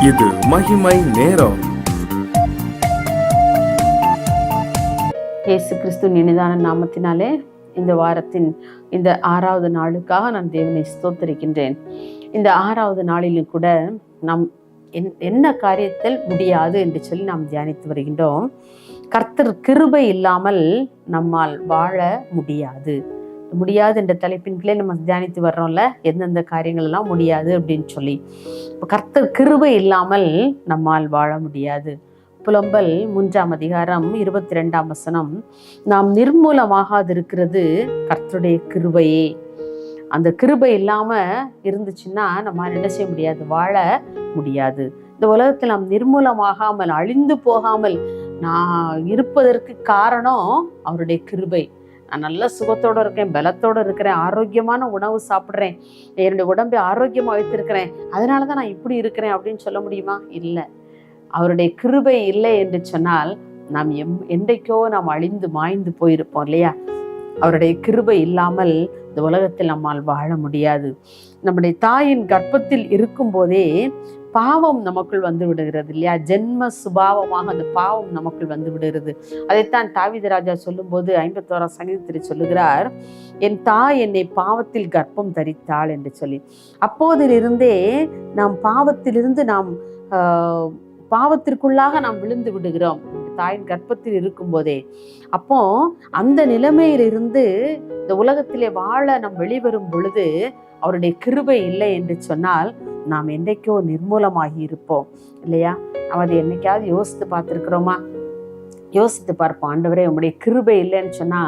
இது மகிமை நேரம். இயேசு கிறிஸ்து இனிதான நாமத்தினாலே இந்த வாரத்தின் இந்த 6வது நாளுக்காக நான் தேவனை ஸ்தோத்தரிக்கின்றேன். இந்த 6வது நாளிலும் கூட நாம் என்ன காரியத்தில் முடியாது என்று சொல்லி நாம் தியானித்து வருகின்றோம். கர்த்தர் கிருபை இல்லாமல் நம்மால் வாழ முடியாது என்ற தலைப்பின் கீழே நம்ம தியானித்து வர்றோம்ல, எந்தெந்த காரியங்கள் எல்லாம் முடியாது அப்படின்னு சொல்லி. இப்போ கர்த்தர் கிருபை இல்லாமல் நம்மால் வாழ முடியாது. புலம்பல் 3ஆம் அதிகாரம் 22ஆம் வசனம், நாம் நிர்மூலமாகாதிருக்கிறது கர்த்தருடைய கிருபையே. அந்த கிருபை இல்லாம இருந்துச்சுன்னா நம்ம என்ன செய்ய முடியாது, வாழ முடியாது. இந்த உலகத்தில் நாம் நிர்மூலமாகாமல் அழிந்து போகாமல் நான் இருப்பதற்கு காரணம் அவருடைய கிருபை. நான் நல்ல சுகத்தோடு இருக்கேன், பலத்தோடு இருக்கிறேன், ஆரோக்கியமான உணவு சாப்பிட்றேன், என்னுடைய உடம்பை ஆரோக்கியமாக வைத்திருக்கிறேன், அதனால தான் நான் இப்படி இருக்கிறேன் அப்படின்னு சொல்ல முடியுமா? இல்லை. அவருடைய கிருபை இல்லை என்று சொன்னால் நாம் என்றைக்கோ நாம் அழிந்து மாய்ந்து போயிருப்போம் இல்லையா? அவருடைய கிருபை இல்லாமல் இந்த உலகத்தில் நம்மால் வாழ முடியாது. நம்முடைய தாயின் கர்ப்பத்தில் இருக்கும் போதே பாவம் நமக்குள் வந்து விடுகிறது இல்லையா? ஜென்ம சுபாவமாக அந்த பாவம் நமக்குள் வந்து விடுகிறது. அதைத்தான் தாவீது ராஜா சொல்லும் போது 51ஆம் சங்கீதத்தில் சொல்லுகிறார், என் தாய் என்னை பாவத்தில் கர்ப்பம் தரித்தாள் என்று சொல்லி. அப்போதிலிருந்தே நாம் பாவத்திலிருந்து நாம் பாவத்திற்குள்ளாக நாம் விழுந்து விடுகிறோம் தாயின் கர்ப்பத்தில் இருக்கும் போதே. அப்போ அந்த நிலைமையிலிருந்து இந்த உலகத்திலே வாழ நாம் வெளிவரும் பொழுது அவருடைய கிருபை இல்லை என்று சொன்னால் நாம் என்றைக்கோ நிர்மூலமாகி இருப்போம் இல்லையா? நாம் அதை என்னைக்காவது யோசித்து பார்த்துருக்கிறோமா? யோசித்து பார்ப்போம். ஆண்டவரே, உங்களுடைய கிருபை இல்லைன்னு சொன்னா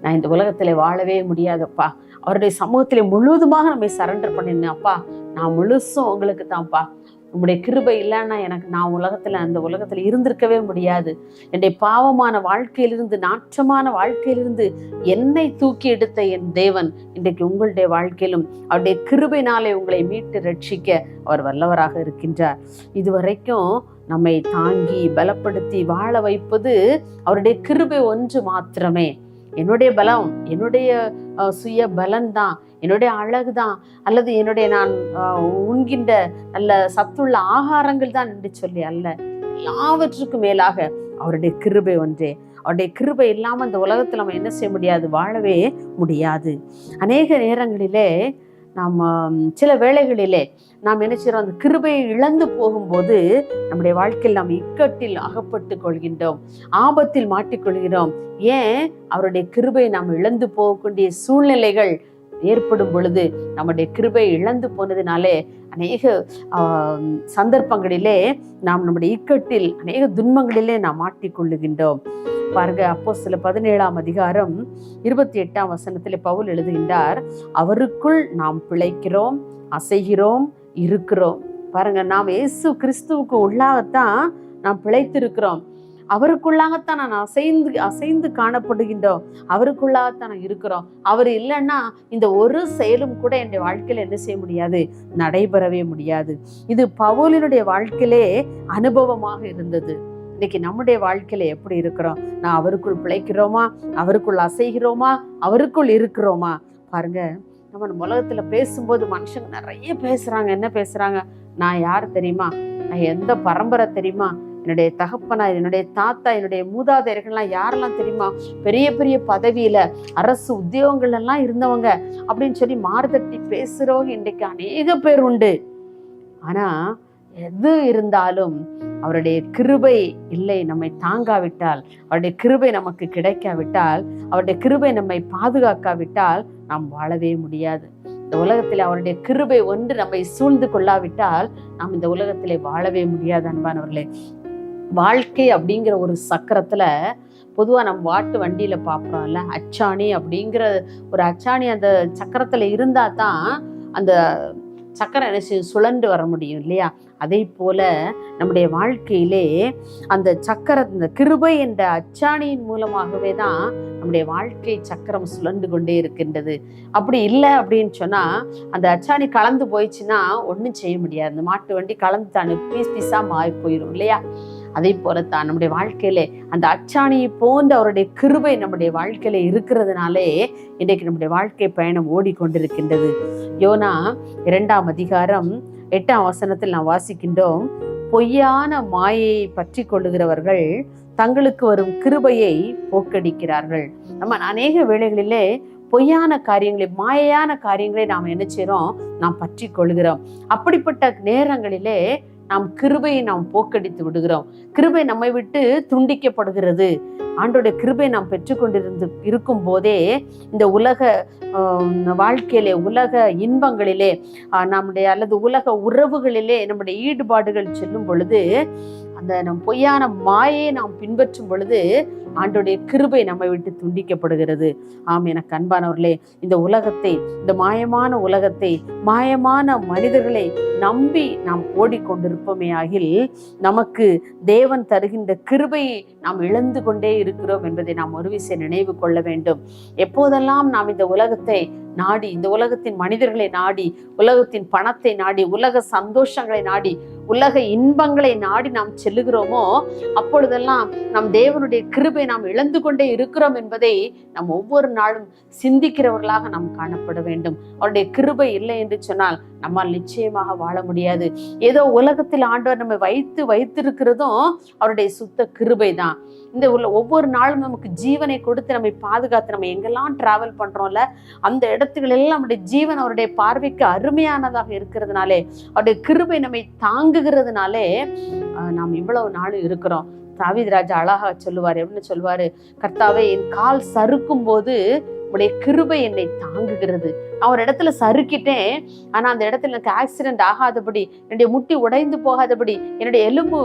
நான் இந்த உலகத்துல வாழவே முடியாதப்பா. அவருடைய சமூகத்திலே முழுவதுமாக நம்மை சரண்டர் பண்ணினேன் அப்பா, நான் முழுசும் உங்களுக்கு தான்ப்பா. உங்களுடைய கிருபை இல்லைன்னா நான் அந்த உலகத்துல இருந்திருக்கவே முடியாது. என்னுடைய பாவமான வாழ்க்கையிலிருந்து, நாற்றமான வாழ்க்கையிலிருந்து என்னை தூக்கி எடுத்த என் தேவன் இன்றைக்கு உங்களுடைய வாழ்க்கையிலும் அவருடைய கிருபையினாலே உங்களை மீட்டு ரட்சிக்க அவர் வல்லவராக இருக்கின்றார். இதுவரைக்கும் நம்மை தாங்கி பலப்படுத்தி வாழ வைப்பது அவருடைய கிருபை ஒன்று மாத்திரமே. என்னுடைய பலம், என்னுடைய சுய பலன்தான், என்னுடைய அழகுதான், அல்லது என்னுடைய நான் உண்கின்ற நல்ல சத்துள்ள ஆகாரங்கள் தான் என்று சொல்லி அல்ல. எல்லாவற்றுக்கும் மேலாக அவருடைய கிருபை ஒன்றே. அவருடைய கிருபை இல்லாமல் இந்த உலகத்தில் நம்ம என்ன செய்ய முடியாது, வாழவே முடியாது. அநேக நேரங்களிலே நாம் சில வேளைகளிலே நாம் என்ன செய்யறோம், அந்த கிருபையை இழந்து போகும்போது நம்முடைய வாழ்க்கையில் நாம் இக்கட்டில் அகப்பட்டு கொள்கின்றோம், ஆபத்தில் மாட்டிக்கொள்கிறோம். ஏன்? அவருடைய கிருபை நாம் இழந்து போகக்கூடிய சூழ்நிலைகள் ஏற்படும் பொழுது நம்முடைய கிருபை இழந்து போனதுனாலே அநேக சந்தர்ப்பங்களிலே நாம் நம்முடைய இக்கட்டில் அநேக துன்பங்களிலே நாம் மாட்டிக்கொள்ளுகின்றோம். பாருங்க, அப்போஸ்தலர் 17ஆம் அதிகாரம் 28ஆம் வசனத்திலே பவுல் எழுதுகின்றார், அவருக்குள் நாம் பிழைக்கிறோம், அசைகிறோம், இருக்கிறோம். பாருங்க, நாம் இயேசு கிறிஸ்துவுக்கு உள்ளாகத்தான் நாம் பிழைத்திருக்கிறோம். அவருக்குள்ளாகத்தான் நான் அசைந்து காணப்படுகின்றோம். அவருக்குள்ளாகத்தான் நான் இருக்கிறோம். அவர் இல்லைன்னா இந்த ஒரு செயலும் கூட என்னுடைய வாழ்க்கையில என்ன செய்ய முடியாது, நடைபெறவே முடியாது. இது பவுலினுடைய வாழ்க்கையிலே அனுபவமாக இருந்தது. இன்னைக்கு நம்முடைய வாழ்க்கையில எப்படி இருக்கிறோம்? நான் அவருக்குள் பிழைக்கிறோமா, அவருக்குள் அசைகிறோமா, அவருக்குள் இருக்கிறோமா? பாருங்க, நம்ம உலகத்துல பேசும்போது மனுஷங்க நிறைய பேசுறாங்க. என்ன பேசுறாங்க? நான் யார் தெரியுமா, நான் எந்த பரம்பரை தெரியுமா, என்னுடைய தகப்பனார், என்னுடைய தாத்தா, என்னுடைய மூதாதையர்கள்லாம் யாரெல்லாம் தெரியுமா, பெரிய பெரிய பதவியில அரசு உத்தியோகங்கள் எல்லாம் இருந்தவங்க அப்படின்னு சொல்லி மாறுதட்டி பேசுறவங்க இன்றைக்கு அநேக பேர் உண்டு. ஆனா எது இருந்தாலும் அவருடைய கிருபை இல்லை நம்மை தாங்காவிட்டால், அவருடைய கிருபை நமக்கு கிடைக்காவிட்டால், அவருடைய கிருபை நம்மை பாதுகாக்காவிட்டால் நாம் வாழவே முடியாது. இந்த உலகத்தில் அவருடைய கிருபை ஒன்று நம்மை சூழ்ந்து கொள்ளாவிட்டால் நாம் இந்த உலகத்திலே வாழவே முடியாது. அன்பானவர்களே, வாழ்க்கை அப்படிங்கிற ஒரு சக்கரத்துல பொதுவா நம்ம வாட்டு வண்டியில பாக்குறோம்ல, அச்சாணி அப்படிங்கிற ஒரு அச்சாணி அந்த சக்கரத்துல இருந்தா தான் அந்த சக்கரம் என்ன செய்யும், சுழன்று வர முடியும் இல்லையா? அதே போல நம்முடைய வாழ்க்கையிலே அந்த சக்கரம், இந்த கிருபை என்ற அச்சாணியின் மூலமாகவே தான் நம்முடைய வாழ்க்கை சக்கரம் சுழன்று கொண்டே இருக்கின்றது. அப்படி இல்லை அப்படின்னு சொன்னா, அந்த அச்சாணி கலந்து போயிடுச்சுன்னா ஒன்றும் செய்ய முடியாது. அந்த மாட்டு வண்டி கலந்து தானே பீஸ் பீஸா மாறி போயிடும் இல்லையா? அதே போலத்தான் நம்முடைய வாழ்க்கையில அந்த அச்சாணியை போன்ற அவருடைய கிருபை நம்முடைய வாழ்க்கையில இருக்கிறதுனாலே இன்றைக்கு நம்முடைய வாழ்க்கை பயணம் ஓடிக்கொண்டிருக்கின்றது. யோனா 2ஆம் அதிகாரம் 8ஆம் வசனத்தில் நாம் வாசிக்கின்றோம், பொய்யான மாயையை பற்றி கொள்ளுகிறவர்கள் தங்களுக்கு வரும் கிருபையை போக்கடிக்கிறார்கள். நம்ம அநேக வேளைகளிலே பொய்யான காரியங்களை, மாயையான காரியங்களை நாம் என்ன செய்றோம், நாம் பற்றி கொள்கிறோம். அப்படிப்பட்ட நேரங்களிலே நாம் கிருபையை நாம் போக்கடித்து விடுகிறோம். கிருபை நம்மை விட்டு துண்டிக்கப்படுகிறது. ஆண்டோடைய கிருபை நாம் இருக்கும் போதே இந்த உலக வாழ்க்கையிலே, உலக இன்பங்களிலே, நம்முடைய அல்லது உலக உறவுகளிலே நம்முடைய ஈடுபாடுகள் செல்லும் பொழுது, அந்த நம் பொய்யான மாயை நாம் பின்பற்றும் பொழுது ஆண்டோடைய கிருபை நம்மை விட்டு துண்டிக்கப்படுகிறது. எனக்கு அன்பானவர்களே, இந்த உலகத்தை, இந்த மாயமான உலகத்தை, மாயமான மனிதர்களை நம்பி நாம் ஓடிக்கொண்டிருப்போமே ஆகில் நமக்கு தேவன் தருகின்ற கிருபையை நாம் இழந்து கொண்டே இருக்கிறோம் என்பதை நாம் ஒரு விஷயம் நினைவு கொள்ள வேண்டும். எப்போதெல்லாம் நாம் இந்த உலகத்தை நாடி, இந்த உலகத்தின் மனிதர்களை நாடி, உலகத்தின் பணத்தை நாடி, உலக சந்தோஷங்களை நாடி, உலக இன்பங்களை நாடி நாம் செல்லுகிறோமோ, அப்பொழுதெல்லாம் நம் தேவனுடைய கிருபை நாம் இழந்து கொண்டே இருக்கிறோம் என்பதை நாம் ஒவ்வொரு நாளும் சிந்திக்கிறவர்களாக நாம் காணப்பட வேண்டும். அவருடைய கிருபை இல்லை என்று சொன்னால் நம்மால் நிச்சயமாக வாழ முடியாது. ஏதோ உலகத்தில் ஆண்டவர் நம்ம வைத்திருக்கிறதும் அவருடைய சுத்த கிருபை தான். இந்த ஒவ்வொரு நாளும் நமக்கு ஜீவனை கொடுத்து நம்மை பாதுகாத்து நம்ம எங்கெல்லாம் டிராவல் பண்றோம்ல, அந்த இடத்துகளெல்லாம் நம்முடைய ஜீவன் அவருடைய பார்வைக்கு அருமையானதாக இருக்கிறதுனாலே, அவருடைய கிருபை நம்மை தாங்குகிறதுனாலே நாம் இவ்வளவு நாள் இருக்கிறோம். தாவீது ராஜா அழகா சொல்லுவாரு, எப்படின்னு சொல்லுவாரு, கர்த்தாவே என் கால் சறுக்கும் போது உடைய கிருபை என்னை தாங்குகிறது. நான் ஒரு இடத்துல சறுக்கிட்டேன், ஆனா அந்த இடத்துல எனக்கு ஆக்சிடென்ட் ஆகாதபடி, என்னுடைய முட்டி உடைந்து போகாதபடி, என்னுடைய எலும்பு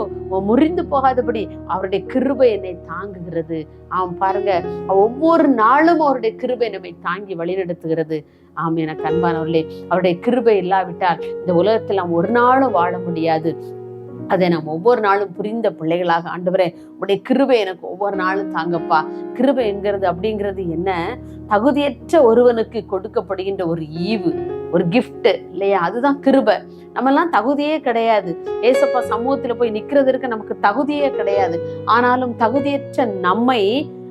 முறிந்து போகாதபடி அவருடைய கிருபை என்னை தாங்குகிறது. பாருங்க, ஒவ்வொரு நாளும் அவருடைய கிருபை நம்மை தாங்கி வழிநடத்துகிறது. எனக்கு அன்பானவர்களே, அவருடைய கிருபை இல்லாவிட்டால் இந்த உலகத்தில் நாம் ஒரு நாளும் வாழ முடியாது. அதை நாம் ஒவ்வொரு நாளும் புரிந்த பிள்ளைகளாக, ஆண்டவரே உடைய கிருபை எனக்கு ஒவ்வொரு நாளும் தாங்கப்பா. கிருபை என்கிறது அப்படிங்கிறது என்ன? தகுதியற்ற ஒருவனுக்கு கொடுக்கப்படுகின்ற ஒரு ஈவு, ஒரு கிஃப்ட் இல்லையா? அதுதான் கிருபை. நம்ம எல்லாம் தகுதியே கிடையாது. ஏசப்பா சமூகத்துல போய் நிக்கிறதுக்கு நமக்கு தகுதியே கிடையாது. ஆனாலும் தகுதியற்ற நம்மை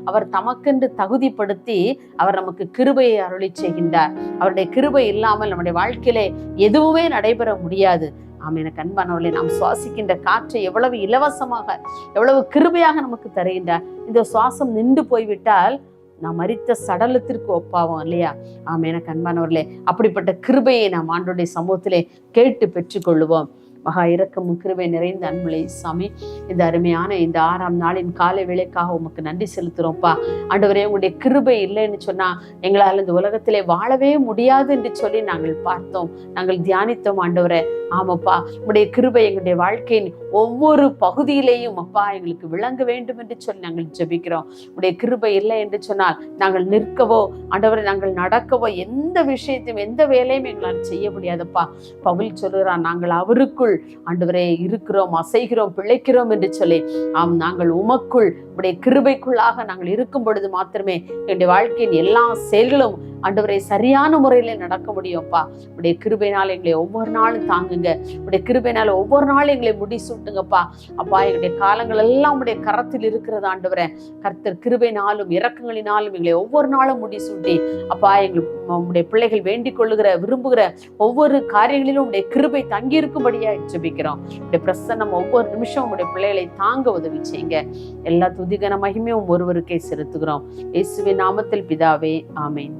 அவர் தமக்கென்று தகுதிப்படுத்தி அவர் நமக்கு கிருபையை அருளி செய்கின்றார். அவருடைய கிருபை இல்லாமல் நம்முடைய வாழ்க்கையிலே எதுவுமே நடைபெற முடியாது. எனக்கு அன்பானவர்களே, நாம் சுவாசிக்கின்ற காற்றை எவ்வளவு இலவசமாக, எவ்வளவு கிருபையாக நமக்கு தருகின்றார். இந்த சுவாசம் நின்று போய்விட்டால் நாம் மரித்த சடலத்திற்கு ஒப்பாவோம் இல்லையா? எனக்கு அன்பானவர்களே, அப்படிப்பட்ட கிருபையை நாம் ஆண்டவருடைய சமூகத்திலே கேட்டு பெற்றுக்கொள்ளுவோம். மகா இரக்கமும் கிருபை நிறைந்த அன்புலே சாமி, இந்த அருமையான இந்த 6ஆம் நாளின் காலை வேளைக்காக உமக்கு நன்றி செலுத்துறோம்ப்பா. ஆண்டவரே, உங்களுடைய கிருபை இல்லைன்னு சொன்னா எங்களால் இந்த உலகத்திலே வாழவே முடியாது என்று சொல்லி நாங்கள் பார்த்தோம், நாங்கள் தியானித்தோம். ஆண்டவரே, ஆமாப்பா, உங்களுடைய கிருபை எங்களுடைய வாழ்க்கையின் ஒவ்வொரு பகுதியிலேயும் அப்பா எங்களுக்கு விளங்க வேண்டும் என்று சொல்லி நாங்கள் ஜெபிக்கிறோம். உடைய கிருபை இல்லை என்று சொன்னால் நாங்கள் நிற்கவோ, ஆண்டவரை நாங்கள் நடக்கவோ, எந்த விஷயத்தையும் எந்த வேலையும் எங்களால் செய்ய முடியாதப்பா. பவுல் சொல்லுகிறான், நாங்கள் அவருக்குள் ஆண்டவரே இருக்கிறோம், அசைகிறோம், பிழைக்கிறோம் என்று சொல்லி. நாங்கள் உமக்குள், உடைய கிருபைக்குள்ளாக நாங்கள் இருக்கும் பொழுது மாத்திரமே என்னுடைய வாழ்க்கையின் எல்லா செயல்களும் ஆண்டவரை சரியான முறையில நடக்க முடியும்ப்பா. உடைய கிருபையினால் எங்களை ஒவ்வொரு நாளும் தாங்குங்க. உடைய கிருபையினால ஒவ்வொரு நாளும் எங்களை முடிசூட்டுங்கப்பா. அப்பா, எங்களுடைய காலங்கள் எல்லாம் உடைய கரத்தில் இருக்கிறது ஆண்டவரே. கர்த்தர் கிருபையினாலும் இரக்கங்களினாலும் எங்களை ஒவ்வொரு நாளும் முடிசூட்டி அப்பா, உடைய பிள்ளைகள் வேண்டிக் கொள்ளுகிற, விரும்புகிற ஒவ்வொரு காரியங்களிலும் உடைய கிருபை தங்கி இருக்கும்படியா ஜெபிக்கிறோம். உடைய பிரசன்னம் ஒவ்வொரு நிமிஷம் உடைய பிள்ளைகளை தாங்க உதவி செய்யுங்க. எல்லா துதிகன மகிமையும் ஒருவருக்கே செலுத்துகிறோம். இயேசுவின் நாமத்தில் பிதாவே, ஆமென்.